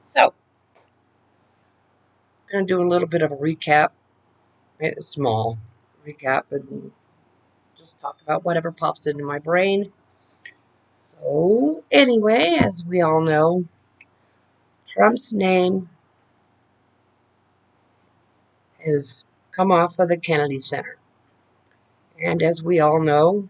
So, I'm going to do a little bit of a recap, a small recap, and just talk about whatever pops into my brain. So, anyway, as we all know, Trump's name has come off of the Kennedy Center. And as we all know,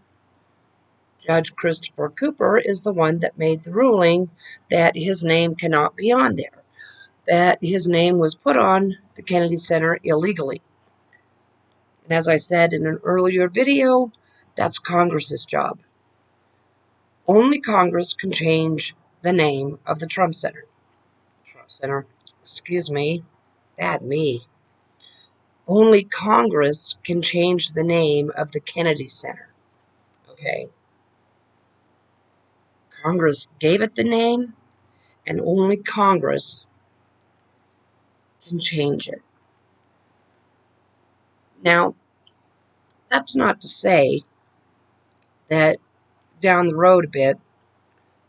Judge Christopher Cooper is the one that made the ruling that his name cannot be on there, that his name was put on the Kennedy Center illegally. And as I said in an earlier video, that's Congress's job. Only Congress can change the name of the Trump Center. Excuse me, bad me. Only Congress can change the name of the Kennedy Center. Okay? Congress gave it the name, and only Congress can change it. Now, that's not to say that down the road a bit,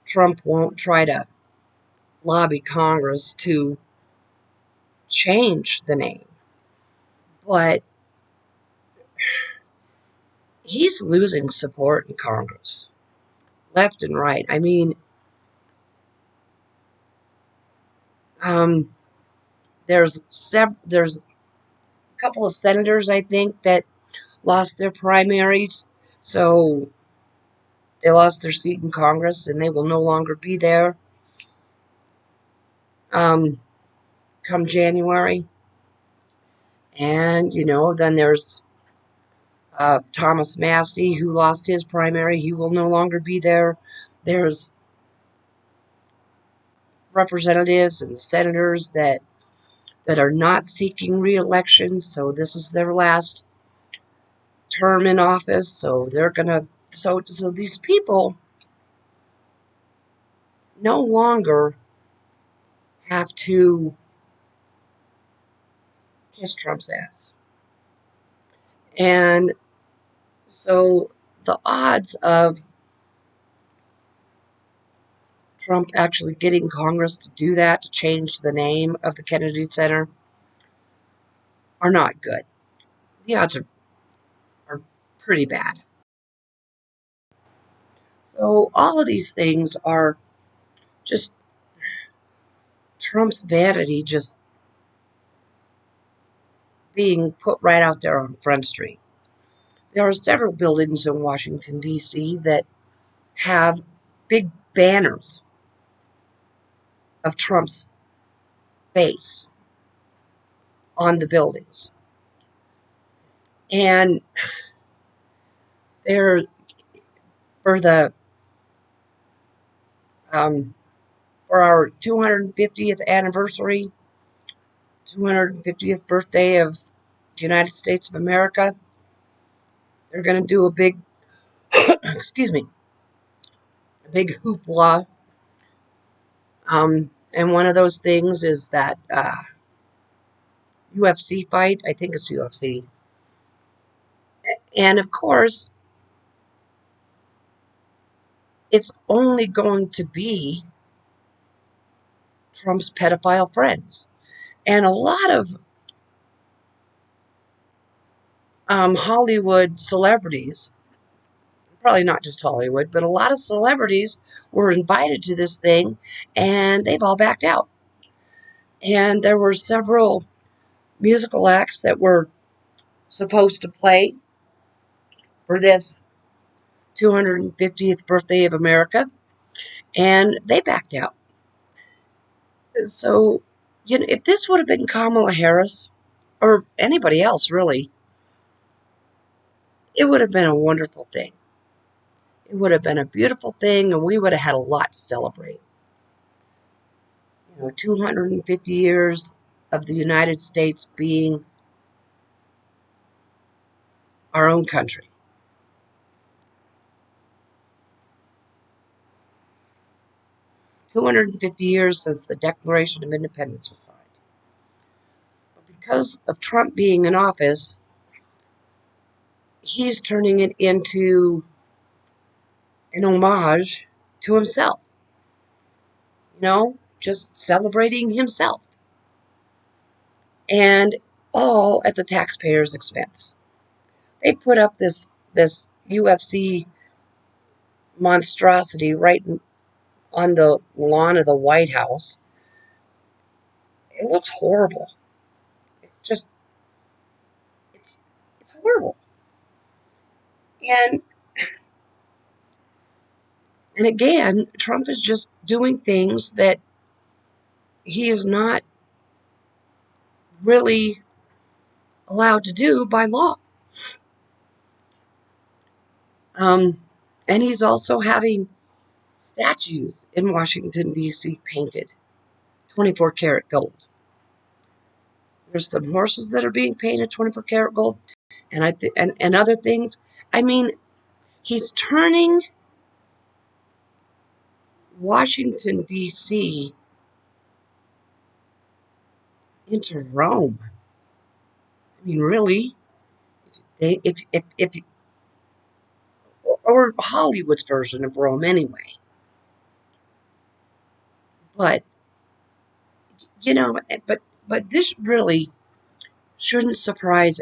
Trump won't try to lobby Congress to change the name. But he's losing support in Congress, left and right. I mean, there's a couple of senators, I think, that lost their primaries, so they lost their seat in Congress, and they will no longer be there come January. And, then there's Thomas Massie, who lost his primary. He will no longer be there. There's representatives and senators that are not seeking re-election, so this is their last term in office. So they're gonna. So these people no longer have to kiss Trump's ass, and so the odds of Trump actually getting Congress to do that, to change the name of the Kennedy Center, are not good. The odds are pretty bad. So all of these things are just Trump's vanity just being put right out there on Front Street. There are several buildings in Washington, D.C. that have big banners of Trump's face on the buildings. And they're for the for our 250th anniversary, 250th birthday of the United States of America. They're going to do a big, excuse me, a big hoopla. And one of those things is that UFC fight. I think it's UFC. And of course, it's only going to be Trump's pedophile friends. And a lot of Hollywood celebrities, probably not just Hollywood, but a lot of celebrities were invited to this thing, and they've all backed out. And there were several musical acts that were supposed to play for this 250th birthday of America, and they backed out. So, if this would have been Kamala Harris, or anybody else really, it would have been a wonderful thing. It would have been a beautiful thing, and we would have had a lot to celebrate. 250 years of the United States being our own country. $250 since the Declaration of Independence was signed. But because of Trump being in office, he's turning it into an homage to himself. just celebrating himself. And all at the taxpayers' expense. They put up this UFC monstrosity right on the lawn of the White House. It looks horrible. It's just it's it's horrible. And and again, Trump is just doing things that he is not really allowed to do by law. Um, and he's also having statues in Washington, D.C. painted 24 karat gold. There's some horses that are being painted 24 karat gold, and other things. I mean, he's turning Washington, D.C. into Rome. I mean, really? If or Hollywood's version of Rome anyway. But you know, but this really shouldn't surprise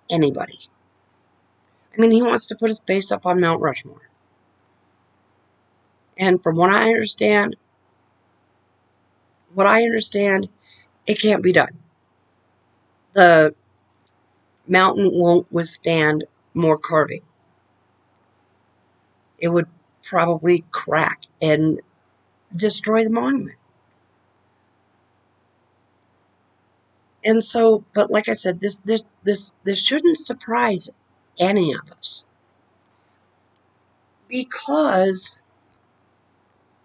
anybody. I mean, he wants to put his face up on Mount Rushmore, and from what I understand, it can't be done. The mountain won't withstand more carving. It would probably crack and destroy the monument. And so, but like I said, this shouldn't surprise any of us because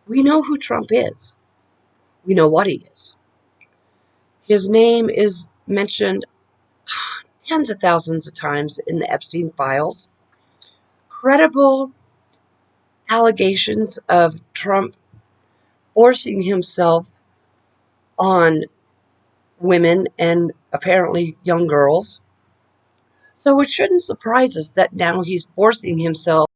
we know who Trump is. We know what he is. His name is mentioned tens of thousands of times in the Epstein files. Credible allegations of Trump forcing himself on women and apparently young girls. So it shouldn't surprise us that now he's forcing himself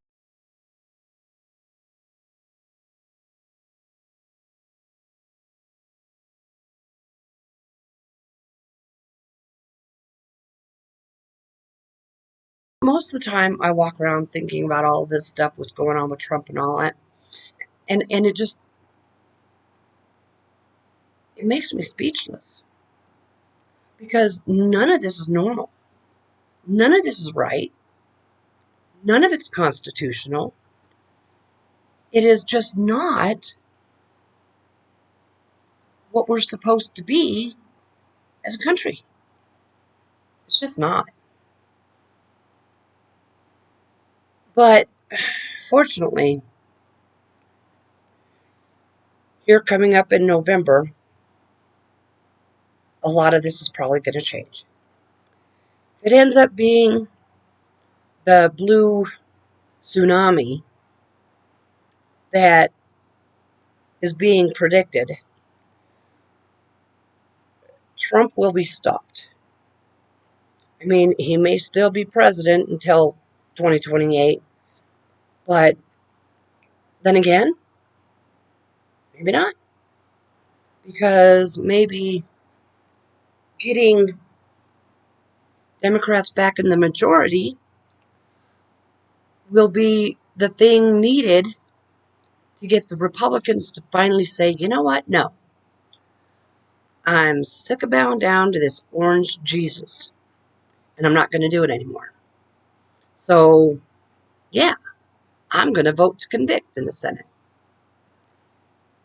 most of the time. I walk around thinking about all this stuff, what's going on with Trump and all that. And it makes me speechless because none of this is normal. None of this is right. None of it's constitutional. It is just not what we're supposed to be as a country. It's just not. But fortunately, here coming up in November, a lot of this is probably going to change. If it ends up being the blue tsunami that is being predicted, Trump will be stopped. I mean, he may still be president until 2028, but then again, maybe not. Because maybe getting Democrats back in the majority will be the thing needed to get the Republicans to finally say, you know what? No. I'm sick of bowing down to this orange Jesus, and I'm not going to do it anymore. So, yeah, I'm going to vote to convict in the Senate.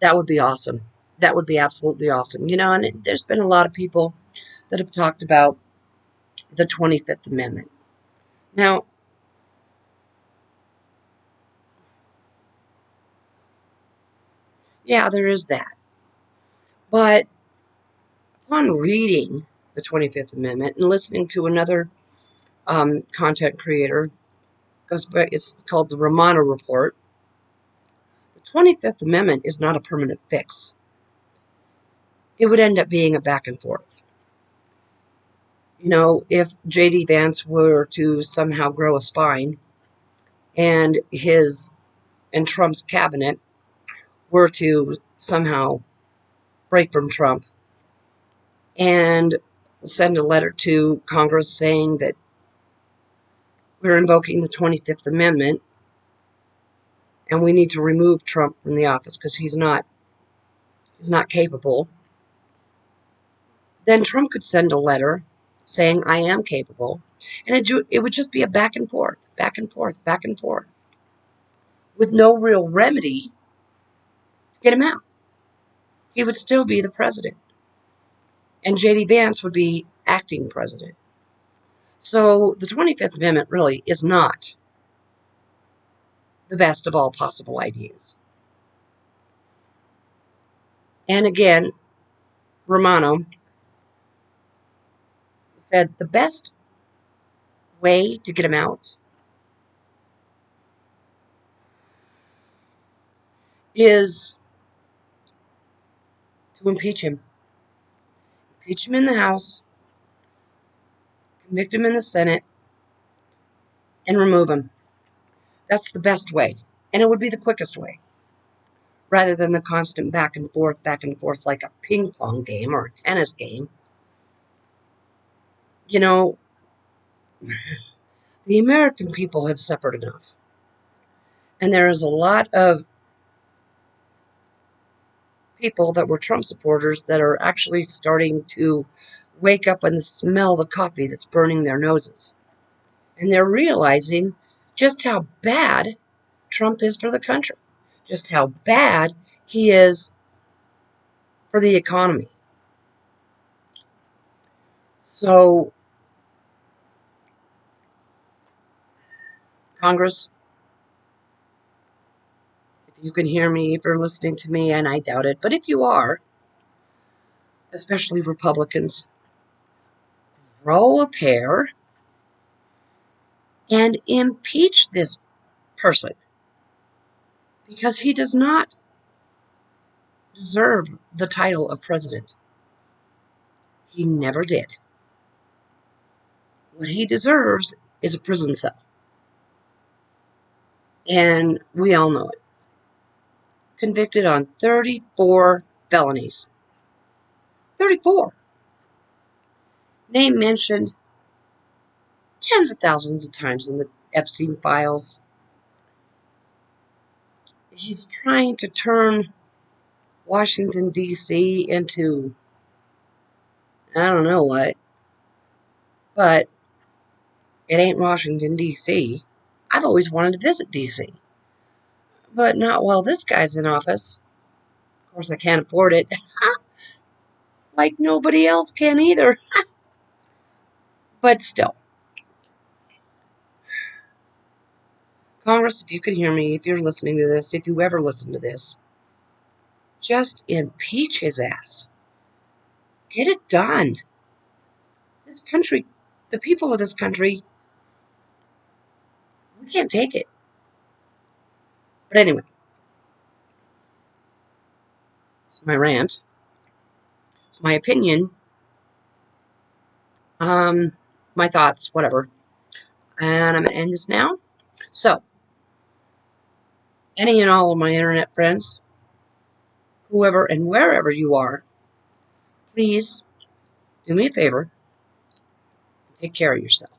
That would be awesome. That would be absolutely awesome. You know, and there's been a lot of people that have talked about the 25th Amendment. Now, yeah, there is that. But upon reading the 25th Amendment and listening to another content creator, it's called the Romano Report, the 25th Amendment is not a permanent fix. It would end up being a back and forth. You know, if J.D. Vance were to somehow grow a spine and Trump's cabinet were to somehow break from Trump and send a letter to Congress saying that we're invoking the 25th Amendment and we need to remove Trump from the office because he's not capable, then Trump could send a letter saying, I am capable. And it would just be a back and forth, back and forth, back and forth, with no real remedy to get him out. He would still be the president. And J.D. Vance would be acting president. So the 25th Amendment really is not the best of all possible ideas. And again, Romano said the best way to get him out is to impeach him. Impeach him in the House, convict him in the Senate, and remove him. That's the best way. And it would be the quickest way, rather than the constant back and forth like a ping pong game or a tennis game. You know, the American people have suffered enough. And there is a lot of people that were Trump supporters that are actually starting to wake up and smell the coffee that's burning their noses. And they're realizing just how bad Trump is for the country, just how bad he is for the economy. So, Congress, if you can hear me, if you're listening to me, and I doubt it, but if you are, especially Republicans, grow a pair and impeach this person because he does not deserve the title of president. He never did. What he deserves is a prison cell. And we all know it. Convicted on 34 felonies. 34. Name mentioned tens of thousands of times in the Epstein files. He's trying to turn Washington, D.C. into I don't know what, but it ain't Washington, D.C. I've always wanted to visit D.C., but not while this guy's in office. Of course, I can't afford it. Like nobody else can either. But still. Congress, if you can hear me, if you're listening to this, if you ever listen to this, just impeach his ass. Get it done. This country, the people of this country, we can't take it. But anyway, it's my rant. It's my opinion. My thoughts, whatever. And I'm going to end this now. So, any and all of my internet friends, whoever and wherever you are, please do me a favor and take care of yourself.